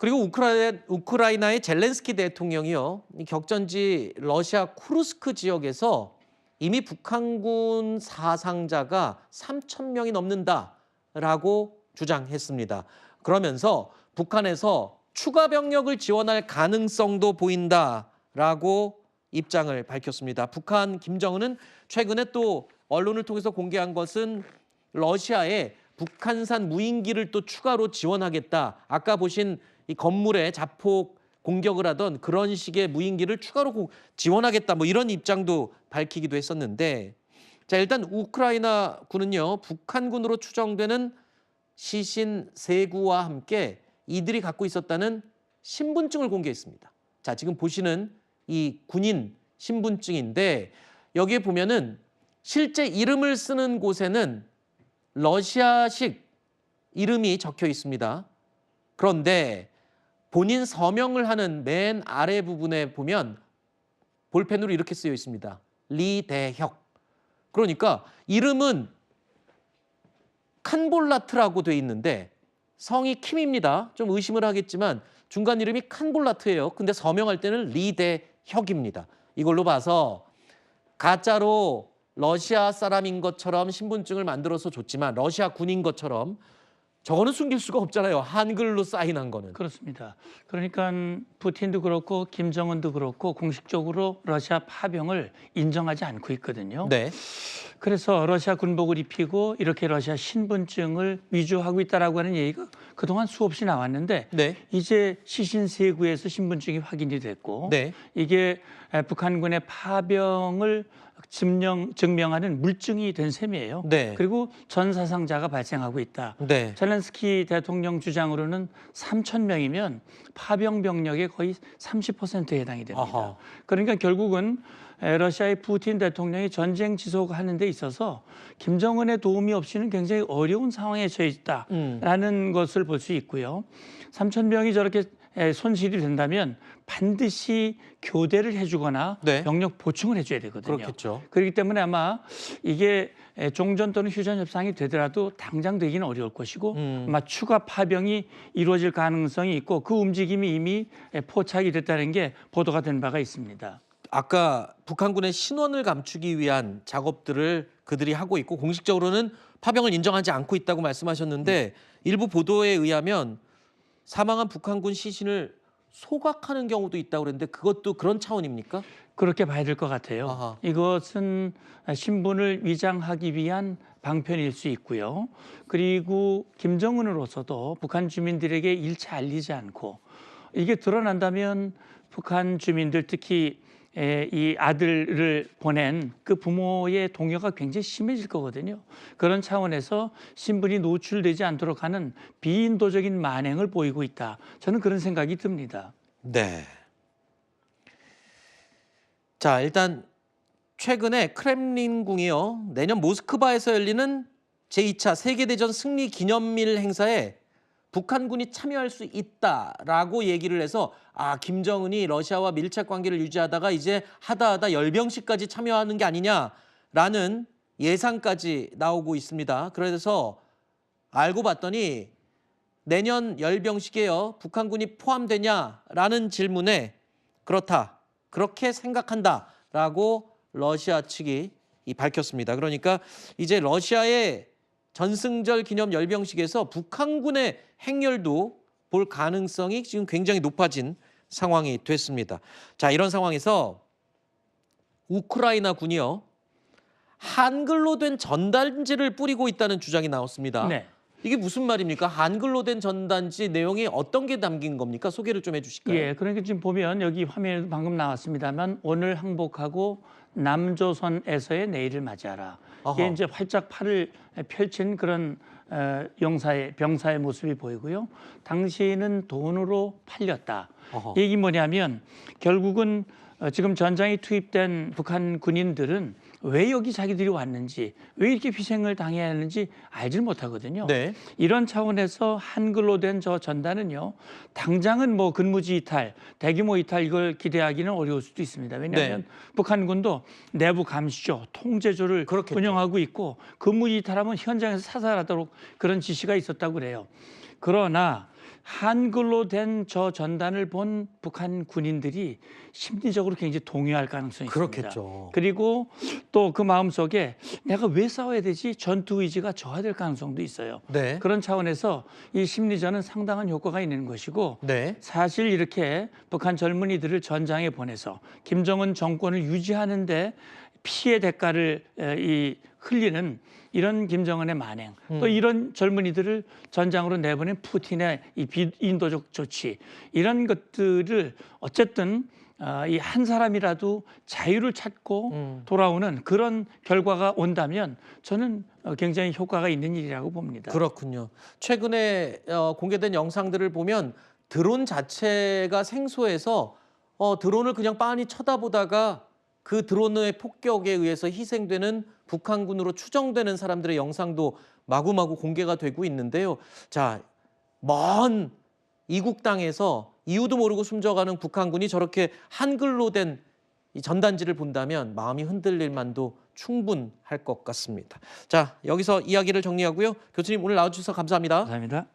그리고 우크라이나의 젤렌스키 대통령이요. 이 격전지 러시아 쿠르스크 지역에서 이미 북한군 사상자가 3,000명이 넘는다라고 주장했습니다. 그러면서 북한에서 추가 병력을 지원할 가능성도 보인다라고 입장을 밝혔습니다. 북한 김정은은 최근에 또 언론을 통해서 공개한 것은 러시아에 북한산 무인기를 또 추가로 지원하겠다. 아까 보신 이 건물에 자폭 공격을 하던 그런 식의 무인기를 추가로 지원하겠다. 뭐 이런 입장도 밝히기도 했었는데, 자, 일단 우크라이나 군은요, 북한군으로 추정되는 시신 3구와 함께 이들이 갖고 있었다는 신분증을 공개했습니다. 자, 지금 보시는 이 군인 신분증인데, 여기에 보면은 실제 이름을 쓰는 곳에는 러시아식 이름이 적혀 있습니다. 그런데 본인 서명을 하는 맨 아래 부분에 보면 볼펜으로 이렇게 쓰여 있습니다. 리대혁. 그러니까 이름은 칸볼라트라고 돼 있는데 성이 킴입니다. 좀 의심을 하겠지만 중간 이름이 칸볼라트예요. 근데 서명할 때는 리대혁입니다. 이걸로 봐서 가짜로 러시아 사람인 것처럼 신분증을 만들어서 줬지만 러시아 군인 것처럼 저거는 숨길 수가 없잖아요. 한글로 사인한 거는. 그렇습니다. 그러니까 푸틴도 그렇고 김정은도 그렇고 공식적으로 러시아 파병을 인정하지 않고 있거든요. 네. 그래서 러시아 군복을 입히고 이렇게 러시아 신분증을 위조하고 있다라고 하는 얘기가 그동안 수없이 나왔는데 네. 이제 시신 3구에서 신분증이 확인이 됐고 네. 이게 북한군의 파병을 증명하는 물증이 된 셈이에요. 네. 그리고 전 사상자가 발생하고 있다. 네. 젤렌스키 대통령 주장으로는 3,000명이면 파병 병력의 거의 30%에 해당이 됩니다. 아하. 그러니까 결국은 러시아의 푸틴 대통령이 전쟁 지속하는 데 있어서 김정은의 도움이 없이는 굉장히 어려운 상황에 처해 있다라는 것을 볼 수 있고요. 3,000명이 저렇게 손실이 된다면 반드시 교대를 해주거나 네. 병력 보충을 해줘야 되거든요. 그렇겠죠. 그렇기 때문에 아마 이게 종전 또는 휴전 협상이 되더라도 당장 되기는 어려울 것이고 아마 추가 파병이 이루어질 가능성이 있고 그 움직임이 이미 포착이 됐다는 게 보도가 된 바가 있습니다. 아까 북한군의 신원을 감추기 위한 작업들을 그들이 하고 있고 공식적으로는 파병을 인정하지 않고 있다고 말씀하셨는데 일부 보도에 의하면 사망한 북한군 시신을 소각하는 경우도 있다고 그랬는데 그것도 그런 차원입니까? 그렇게 봐야 될 것 같아요. 아하. 이것은 신분을 위장하기 위한 방편일 수 있고요. 그리고 김정은으로서도 북한 주민들에게 일체 알리지 않고 이게 드러난다면 북한 주민들 특히 이 아들을 보낸 그 부모의 동요가 굉장히 심해질 거거든요. 그런 차원에서 신분이 노출되지 않도록 하는 비인도적인 만행을 보이고 있다. 저는 그런 생각이 듭니다. 네. 자, 일단 최근에 크렘린궁이요. 내년 모스크바에서 열리는 제2차 세계대전 승리 기념일 행사에 북한군이 참여할 수 있다라고 얘기를 해서 김정은이 러시아와 밀착 관계를 유지하다가 이제 하다 열병식까지 참여하는 게 아니냐라는 예상까지 나오고 있습니다. 그래서 알고 봤더니 내년 열병식에요. 북한군이 포함되냐라는 질문에 그렇다. 그렇게 생각한다라고 러시아 측이 밝혔습니다. 그러니까 이제 러시아의 전승절 기념 열병식에서 북한군의 행렬도 볼 가능성이 지금 굉장히 높아진 상황이 됐습니다. 자, 이런 상황에서 우크라이나 군이요. 한글로 된 전단지를 뿌리고 있다는 주장이 나왔습니다. 네. 이게 무슨 말입니까? 한글로 된 전단지 내용이 어떤 게 담긴 겁니까? 소개를 좀 해주실까요? 예, 그러니까 지금 보면 여기 화면에도 방금 나왔습니다만 오늘 항복하고 남조선에서의 내일을 맞이하라. 이게 아하. 이제 활짝 팔을 펼친 그런 병사의 모습이 보이고요. 당시에는 돈으로 팔렸다. 어허. 얘기 뭐냐면 결국은 지금 전장에 투입된 북한 군인들은 왜 여기 자기들이 왔는지, 왜 이렇게 희생을 당해야 하는지 알질 못하거든요. 네. 이런 차원에서 한글로 된 저 전단은요, 당장은 뭐 근무지 이탈, 대규모 이탈 이걸 기대하기는 어려울 수도 있습니다. 왜냐하면 네. 북한군도 내부 감시조, 통제조를 그렇겠죠. 운영하고 있고 근무지 이탈하면 현장에서 사살하도록 그런 지시가 있었다고 그래요. 그러나 한글로 된 저 전단을 본 북한 군인들이 심리적으로 굉장히 동요할 가능성이 있습니다. 그렇겠죠. 그리고 또 그 마음속에 내가 왜 싸워야 되지? 전투 의지가 저하될 가능성도 있어요. 네. 그런 차원에서 이 심리전은 상당한 효과가 있는 것이고 네. 사실 이렇게 북한 젊은이들을 전장에 보내서 김정은 정권을 유지하는데 피해 대가를 흘리는 이런 김정은의 만행, 또 이런 젊은이들을 전장으로 내보낸 푸틴의 이 비인도적 조치, 이런 것들을 어쨌든 이 한 사람이라도 자유를 찾고 돌아오는 그런 결과가 온다면 저는 굉장히 효과가 있는 일이라고 봅니다. 그렇군요. 최근에 공개된 영상들을 보면 드론 자체가 생소해서 드론을 그냥 빤히 쳐다보다가 그 드론의 폭격에 의해서 희생되는 북한군으로 추정되는 사람들의 영상도 마구마구 공개가 되고 있는데요. 자, 먼 이국 땅에서 이유도 모르고 숨져가는 북한군이 저렇게 한글로 된 이 전단지를 본다면 마음이 흔들릴 만도 충분할 것 같습니다. 자, 여기서 이야기를 정리하고요. 교수님 오늘 나와주셔서 감사합니다. 감사합니다.